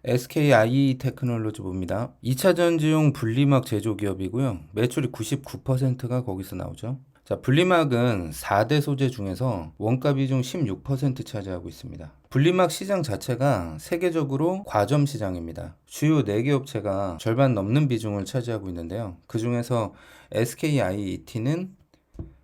SKI 테크놀로지 봅니다. 2차 전지용 분리막 제조 기업이고요. 매출이 99%가 거기서 나오죠. 자, 분리막은 4대 소재 중에서 원가 비중 16% 차지하고 있습니다. 분리막 시장 자체가 세계적으로 과점 시장입니다. 주요 4개 업체가 절반 넘는 비중을 차지하고 있는데요. 그 중에서 SKIET는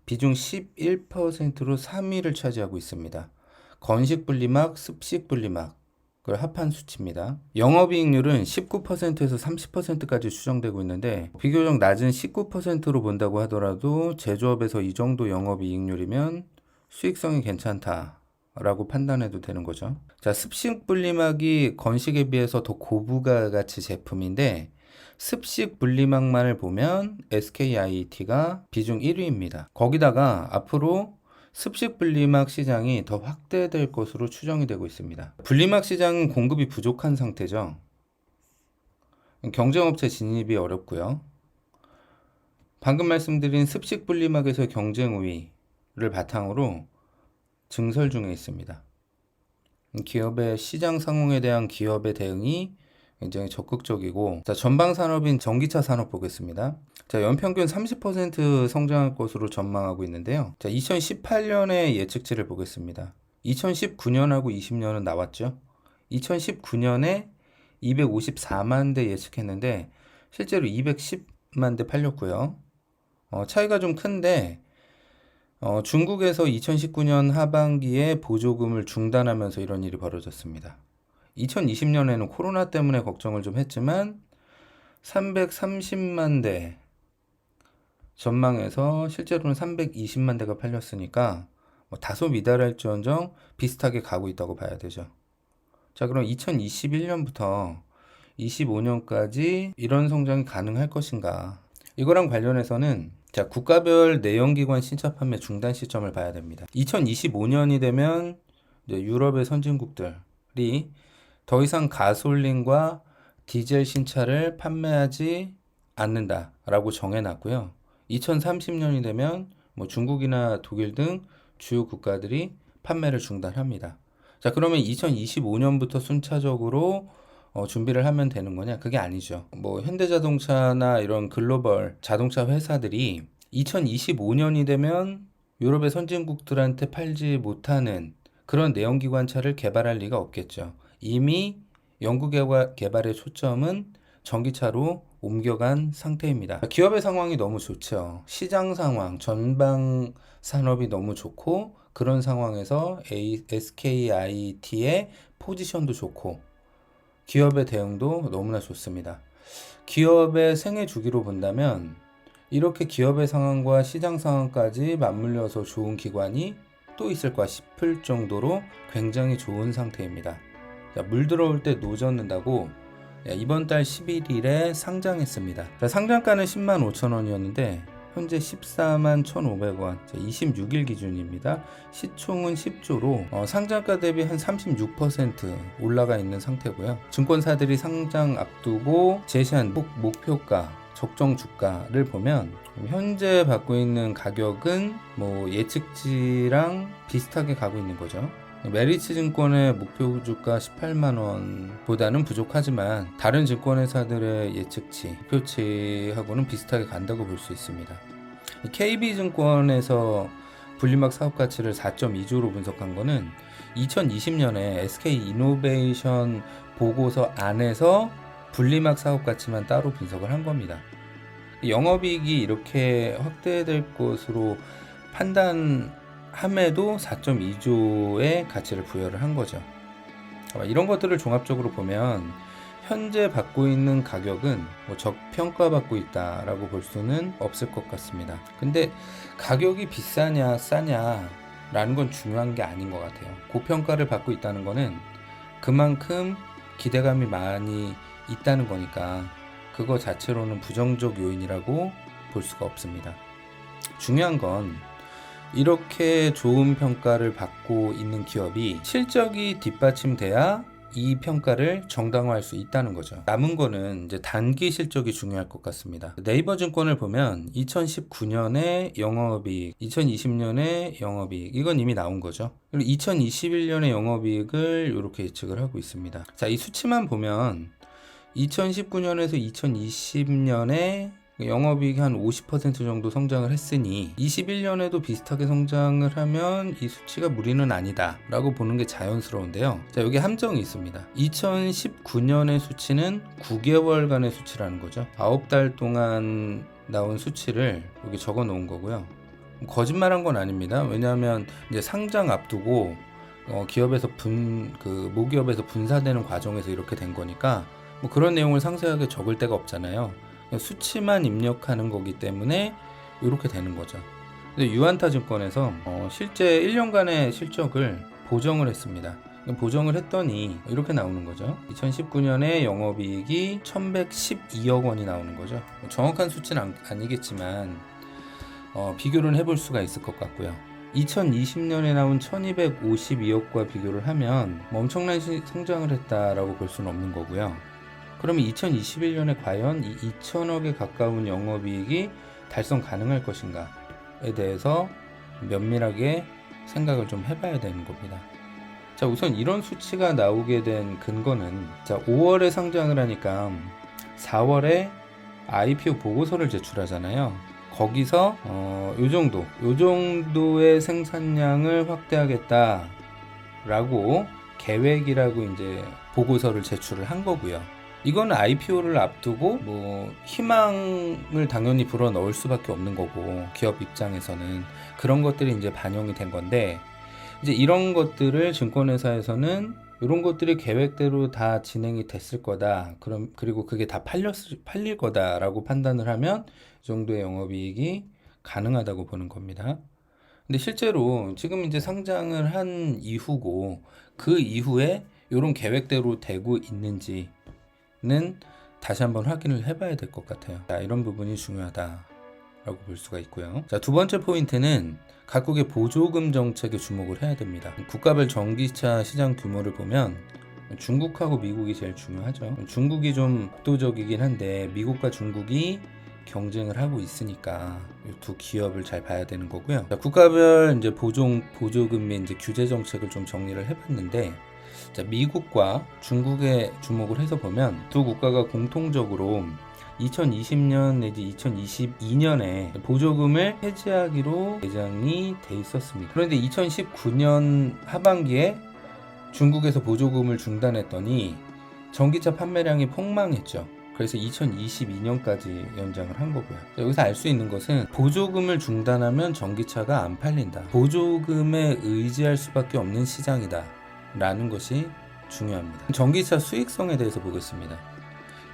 비중 11%로 3위를 차지하고 있습니다. 건식 분리막, 습식 분리막 을 합한 수치입니다. 영업이익률은 19%에서 30%까지 추정되고 있는데 비교적 낮은 19%로 본다고 하더라도 제조업에서 이 정도 영업이익률이면 수익성이 괜찮다라고 판단해도 되는 거죠. 자, 습식 분리막이 건식에 비해서 더 고부가 가치 제품인데 습식 분리막만을 보면 SKIET가 비중 1위입니다. 거기다가 앞으로 습식 분리막 시장이 더 확대될 것으로 추정이 되고 있습니다. 분리막 시장은 공급이 부족한 상태죠. 경쟁업체 진입이 어렵고요. 방금 말씀드린 습식 분리막에서 경쟁 우위를 바탕으로 증설 중에 있습니다. 기업의 시장 상황에 대한 기업의 대응이 굉장히 적극적이고, 자, 전방 산업인 전기차 산업 보겠습니다. 자, 연평균 30% 성장할 것으로 전망하고 있는데요. 자, 2018년의 예측치를 보겠습니다. 2019년하고 20년은 나왔죠. 2019년에 254만 대 예측했는데 실제로 210만 대 팔렸고요. 차이가 좀 큰데 중국에서 2019년 하반기에 보조금을 중단하면서 이런 일이 벌어졌습니다. 2020년에는 코로나 때문에 걱정을 좀 했지만 330만 대 전망해서 실제로는 320만 대가 팔렸으니까 다소 미달할지언정 비슷하게 가고 있다고 봐야 되죠. 자, 그럼 2021년부터 25년까지 이런 성장이 가능할 것인가? 이거랑 관련해서는 자, 국가별 내연기관 신차 판매 중단 시점을 봐야 됩니다. 2025년이 되면 이제 유럽의 선진국들이 더 이상 가솔린과 디젤 신차를 판매하지 않는다라고 정해놨고요. 2030년이 되면 중국이나 독일 등 주요 국가들이 판매를 중단합니다. 자, 그러면 2025년부터 순차적으로 준비를 하면 되는 거냐? 그게 아니죠. 현대자동차나 이런 글로벌 자동차 회사들이 2025년이 되면 유럽의 선진국들한테 팔지 못하는 그런 내연기관차를 개발할 리가 없겠죠. 이미 연구 개발의 초점은 전기차로 옮겨간 상태입니다. 기업의 상황이 너무 좋죠. 시장 상황, 전방 산업이 너무 좋고 그런 상황에서 SKIET의 포지션도 좋고 기업의 대응도 너무나 좋습니다. 기업의 생애 주기로 본다면 이렇게 기업의 상황과 시장 상황까지 맞물려서 좋은 기관이 또 있을까 싶을 정도로 굉장히 좋은 상태입니다. 자, 물 들어올 때 노젓는다고 이번 달 11일에 상장했습니다. 자, 상장가는 10만 5천 원이었는데 현재 14만 1,500원, 26일 기준입니다. 시총은 10조로 상장가 대비 한 36% 올라가 있는 상태고요. 증권사들이 상장 앞두고 제시한 목표가, 적정 주가를 보면 현재 받고 있는 가격은 예측치랑 비슷하게 가고 있는 거죠. 메리츠 증권의 목표 주가 18만 원보다는 부족하지만 다른 증권회사들의 예측치, 목표치하고는 비슷하게 간다고 볼 수 있습니다. KB증권에서 분리막 사업 가치를 4.2조로 분석한 거는 2020년에 SK이노베이션 보고서 안에서 분리막 사업 가치만 따로 분석을 한 겁니다. 영업이익이 이렇게 확대될 것으로 판단함에도 4.2조의 가치를 부여를 한 거죠. 이런 것들을 종합적으로 보면 현재 받고 있는 가격은 저평가받고 있다라고 볼 수는 없을 것 같습니다. 근데 가격이 비싸냐 싸냐 라는 건 중요한 게 아닌 것 같아요. 고평가를 받고 있다는 거는 그만큼 기대감이 많이 있다는 거니까 그거 자체로는 부정적 요인이라고 볼 수가 없습니다. 중요한 건 이렇게 좋은 평가를 받고 있는 기업이 실적이 뒷받침돼야 이 평가를 정당화할 수 있다는 거죠. 남은 거는 이제 단기 실적이 중요할 것 같습니다. 네이버 증권을 보면 2019년에 영업이익, 2020년에 영업이익, 이건 이미 나온 거죠. 그리고 2021년에 영업이익을 이렇게 예측을 하고 있습니다. 자, 이 수치만 보면 2019년에서 2020년에 영업이익이 한 50% 정도 성장을 했으니 21년에도 비슷하게 성장을 하면 이 수치가 무리는 아니다 라고 보는 게 자연스러운데요. 자, 여기 함정이 있습니다. 2019년의 수치는 9개월간의 수치라는 거죠. 9달 동안 나온 수치를 여기 적어 놓은 거고요. 거짓말한 건 아닙니다. 왜냐하면 이제 상장 앞두고 기업에서 모기업에서 분사되는 과정에서 이렇게 된 거니까 뭐 그런 내용을 상세하게 적을 데가 없잖아요. 수치만 입력하는 거기 때문에 이렇게 되는 거죠. 근데 유안타 증권에서 실제 1년간의 실적을 보정을 했습니다. 보정을 했더니 이렇게 나오는 거죠. 2019년에 영업이익이 1112억 원이 나오는 거죠. 정확한 수치는 아니겠지만 비교를 해볼 수가 있을 것 같고요. 2020년에 나온 1252억과 비교를 하면 엄청난 성장을 했다라고 볼 수는 없는 거고요. 그러면 2021년에 과연 이 2천억에 가까운 영업이익이 달성 가능할 것인가에 대해서 면밀하게 생각을 좀 해봐야 되는 겁니다. 자, 우선 이런 수치가 나오게 된 근거는 5월에 상장을 하니까 4월에 IPO 보고서를 제출하잖아요. 거기서 요 정도의 생산량을 확대하겠다라고 계획이라고 이제 보고서를 제출을 한 거고요. 이건 IPO를 앞두고 희망을 당연히 불어넣을 수밖에 없는 거고, 기업 입장에서는 그런 것들이 이제 반영이 된 건데, 이제 이런 것들을 증권회사에서는 이런 것들이 계획대로 다 진행이 됐을 거다. 그리고 그게 다 팔릴 거다라고 판단을 하면 이 정도의 영업이익이 가능하다고 보는 겁니다. 근데 실제로 지금 이제 상장을 한 이후고, 그 이후에 이런 계획대로 되고 있는지는 다시 한번 확인을 해봐야 될 것 같아요. 자, 이런 부분이 중요하다라고 볼 수가 있고요. 자, 두 번째 포인트는 각국의 보조금 정책에 주목을 해야 됩니다. 국가별 전기차 시장 규모를 보면 중국하고 미국이 제일 중요하죠. 중국이 좀 압도적이긴 한데 미국과 중국이 경쟁을 하고 있으니까 이 두 기업을 잘 봐야 되는 거고요. 자, 국가별 이제 보조금 및 이제 규제 정책을 좀 정리를 해봤는데, 자, 미국과 중국에 주목을 해서 보면 두 국가가 공통적으로 2020년 내지 2022년에 보조금을 해지하기로 예정이 돼 있었습니다. 그런데 2019년 하반기에 중국에서 보조금을 중단했더니 전기차 판매량이 폭망했죠. 그래서 2022년까지 연장을 한 거고요. 여기서 알 수 있는 것은 보조금을 중단하면 전기차가 안 팔린다. 보조금에 의지할 수밖에 없는 시장이다 라는 것이 중요합니다. 전기차 수익성에 대해서 보겠습니다.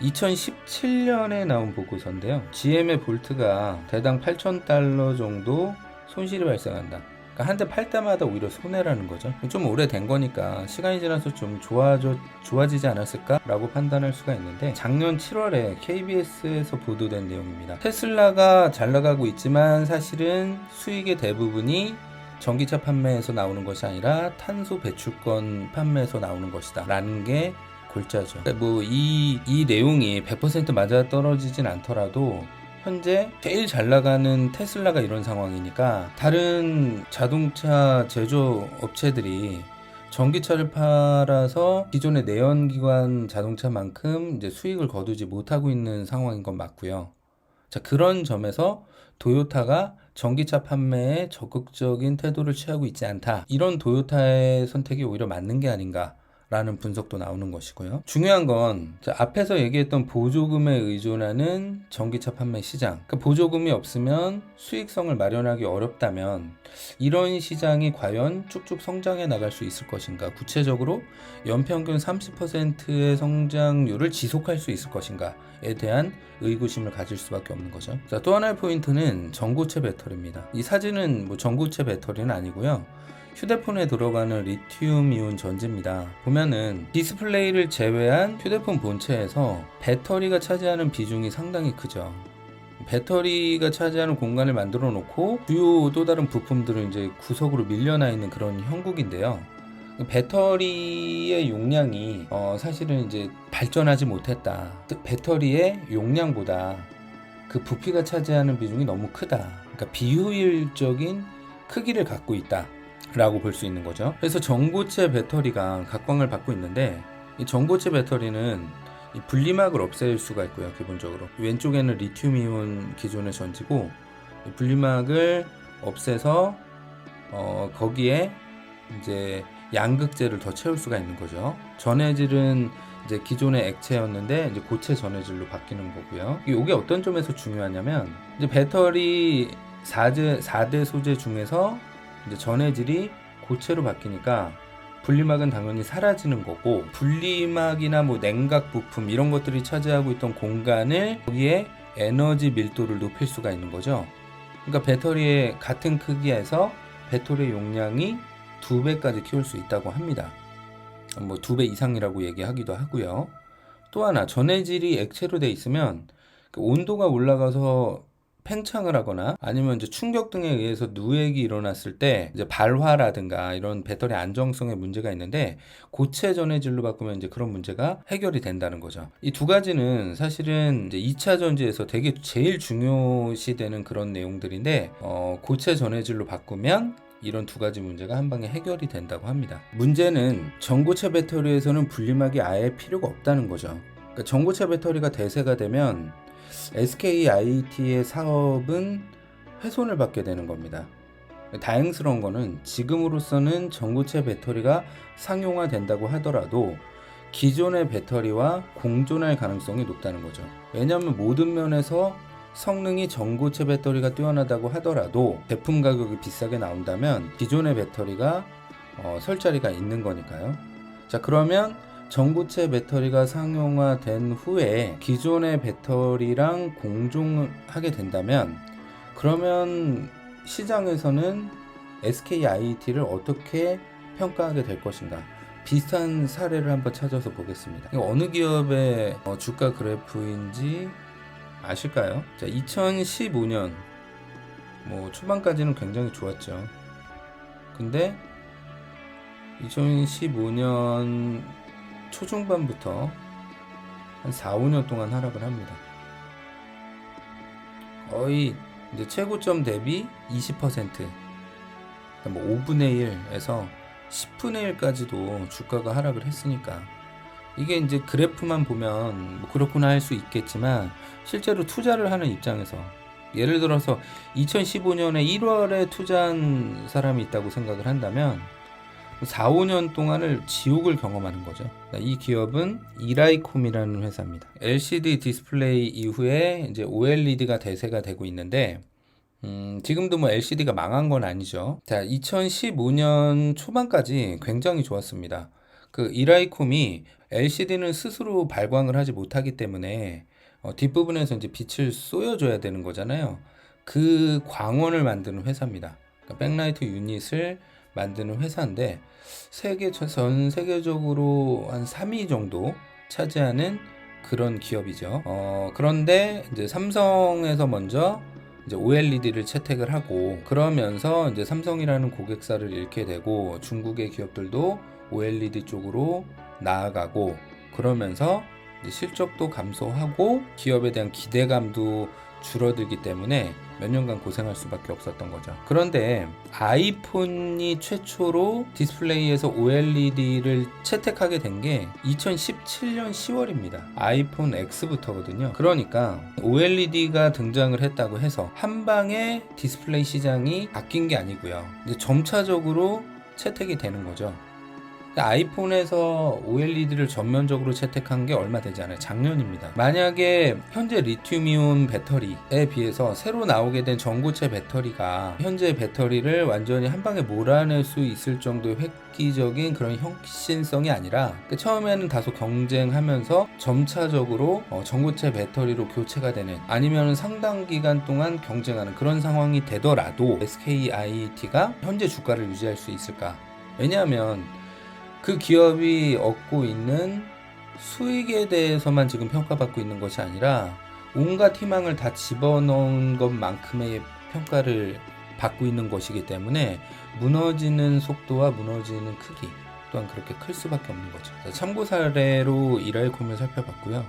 2017년에 나온 보고서인데요. GM의 볼트가 대당 $8,000 정도 손실이 발생한다. 그러니까 한 대 팔 때마다 오히려 손해라는 거죠. 좀 오래된 거니까 시간이 지나서 좀 좋아지지 않았을까? 라고 판단할 수가 있는데, 작년 7월에 KBS에서 보도된 내용입니다. 테슬라가 잘 나가고 있지만 사실은 수익의 대부분이 전기차 판매에서 나오는 것이 아니라 탄소 배출권 판매에서 나오는 것이다 라는 게 골자죠. 이 내용이 100% 맞아 떨어지진 않더라도 현재 제일 잘 나가는 테슬라가 이런 상황이니까 다른 자동차 제조업체들이 전기차를 팔아서 기존의 내연기관 자동차만큼 이제 수익을 거두지 못하고 있는 상황인 건 맞고요. 자, 그런 점에서 도요타가 전기차 판매에 적극적인 태도를 취하고 있지 않다. 이런 도요타의 선택이 오히려 맞는 게 아닌가 라는 분석도 나오는 것이고요. 중요한 건 앞에서 얘기했던 보조금에 의존하는 전기차 판매 시장, 그러니까 보조금이 없으면 수익성을 마련하기 어렵다면 이런 시장이 과연 쭉쭉 성장해 나갈 수 있을 것인가, 구체적으로 연평균 30%의 성장률을 지속할 수 있을 것인가에 대한 의구심을 가질 수밖에 없는 거죠. 자, 또 하나의 포인트는 전고체 배터리입니다. 이 사진은 전고체 배터리는 아니고요. 휴대폰에 들어가는 리튬이온 전지입니다. 보면은 디스플레이를 제외한 휴대폰 본체에서 배터리가 차지하는 비중이 상당히 크죠. 배터리가 차지하는 공간을 만들어 놓고 주요 또 다른 부품들은 이제 구석으로 밀려나 있는 그런 형국인데요. 배터리의 용량이 사실은 이제 발전하지 못했다. 배터리의 용량보다 그 부피가 차지하는 비중이 너무 크다. 그러니까 비효율적인 크기를 갖고 있다 라고 볼 수 있는 거죠. 그래서 전고체 배터리가 각광을 받고 있는데, 이 전고체 배터리는 이 분리막을 없앨 수가 있고요. 기본적으로 왼쪽에는 리튬이온 기존의 전지고, 이 분리막을 없애서 거기에 이제 양극재를 더 채울 수가 있는 거죠. 전해질은 이제 기존의 액체였는데 이제 고체 전해질로 바뀌는 거고요. 이게 어떤 점에서 중요하냐면, 이제 배터리 4대 소재 중에서 이제 전해질이 고체로 바뀌니까 분리막은 당연히 사라지는 거고, 분리막이나 뭐 냉각 부품 이런 것들이 차지하고 있던 공간을 거기에 에너지 밀도를 높일 수가 있는 거죠. 그러니까 배터리의 같은 크기에서 배터리 용량이 2배까지 키울 수 있다고 합니다. 뭐 2배 이상이라고 얘기하기도 하고요. 또 하나, 전해질이 액체로 돼 있으면 그 온도가 올라가서 팽창을 하거나 아니면 이제 충격 등에 의해서 누액이 일어났을 때 이제 발화라든가 이런 배터리 안정성에 문제가 있는데, 고체 전해질로 바꾸면 이제 그런 문제가 해결이 된다는 거죠. 이 두 가지는 사실은 이제 2차 전지에서 되게 제일 중요시되는 그런 내용들인데, 고체 전해질로 바꾸면 이런 두 가지 문제가 한 방에 해결이 된다고 합니다. 문제는 전고체 배터리에서는 분리막이 아예 필요가 없다는 거죠. 그러니까 전고체 배터리가 대세가 되면 SKIET의 사업은 훼손을 받게 되는 겁니다. 다행스러운 거는 지금으로서는 전고체 배터리가 상용화된다고 하더라도 기존의 배터리와 공존할 가능성이 높다는 거죠. 왜냐하면 모든 면에서 성능이 전고체 배터리가 뛰어나다고 하더라도 제품 가격이 비싸게 나온다면 기존의 배터리가 설 자리가 있는 거니까요. 자, 그러면 전고체 배터리가 상용화된 후에 기존의 배터리랑 공존하게 된다면, 그러면 시장에서는 SKIET를 어떻게 평가하게 될 것인가? 비슷한 사례를 한번 찾아서 보겠습니다. 어느 기업의 주가 그래프인지 아실까요? 자, 2015년 뭐 초반까지는 굉장히 좋았죠. 근데 2015년 초중반부터 한 4, 5년 동안 하락을 합니다. 거의 이제 최고점 대비 20%, 뭐 5분의 1에서 10분의 1까지도 주가가 하락을 했으니까, 이게 이제 그래프만 보면 뭐 그렇구나 할 수 있겠지만, 실제로 투자를 하는 입장에서 예를 들어서 2015년에 1월에 투자한 사람이 있다고 생각을 한다면 4, 5년 동안을 지옥을 경험하는 거죠. 이 기업은 이라이콤이라는 회사입니다. LCD 디스플레이 이후에 이제 OLED가 대세가 되고 있는데, 지금도 뭐 LCD가 망한 건 아니죠. 자, 2015년 초반까지 굉장히 좋았습니다. 그 이라이콤이 LCD는 스스로 발광을 하지 못하기 때문에 뒷부분에서 이제 빛을 쏘여줘야 되는 거잖아요. 그 광원을 만드는 회사입니다. 그러니까 백라이트 유닛을 만드는 회사인데, 전 세계적으로 한 3위 정도 차지하는 그런 기업이죠. 그런데 이제 삼성에서 먼저 이제 OLED를 채택을 하고, 그러면서 이제 삼성이라는 고객사를 잃게 되고, 중국의 기업들도 OLED 쪽으로 나아가고, 그러면서 이제 실적도 감소하고 기업에 대한 기대감도 줄어들기 때문에 몇 년간 고생할 수밖에 없었던 거죠. 그런데 아이폰이 최초로 디스플레이에서 OLED를 채택하게 된 게 2017년 10월입니다. 아이폰 X부터거든요. 그러니까 OLED가 등장을 했다고 해서 한 방에 디스플레이 시장이 바뀐 게 아니고요. 이제 점차적으로 채택이 되는 거죠. 아이폰에서 OLED를 전면적으로 채택한 게 얼마 되지 않아요. 작년입니다. 만약에 현재 리튬이온 배터리에 비해서 새로 나오게 된 전고체 배터리가 현재 배터리를 완전히 한 방에 몰아낼 수 있을 정도의 획기적인 그런 혁신성이 아니라, 처음에는 다소 경쟁하면서 점차적으로 전고체 배터리로 교체가 되는, 아니면 상당 기간 동안 경쟁하는 그런 상황이 되더라도 SKIET가 현재 주가를 유지할 수 있을까? 왜냐하면 그 기업이 얻고 있는 수익에 대해서만 지금 평가받고 있는 것이 아니라 온갖 희망을 다 집어넣은 것만큼의 평가를 받고 있는 것이기 때문에 무너지는 속도와 무너지는 크기, 또한 그렇게 클 수밖에 없는 거죠. 자, 참고 사례로 이라이콤을 살펴봤고요.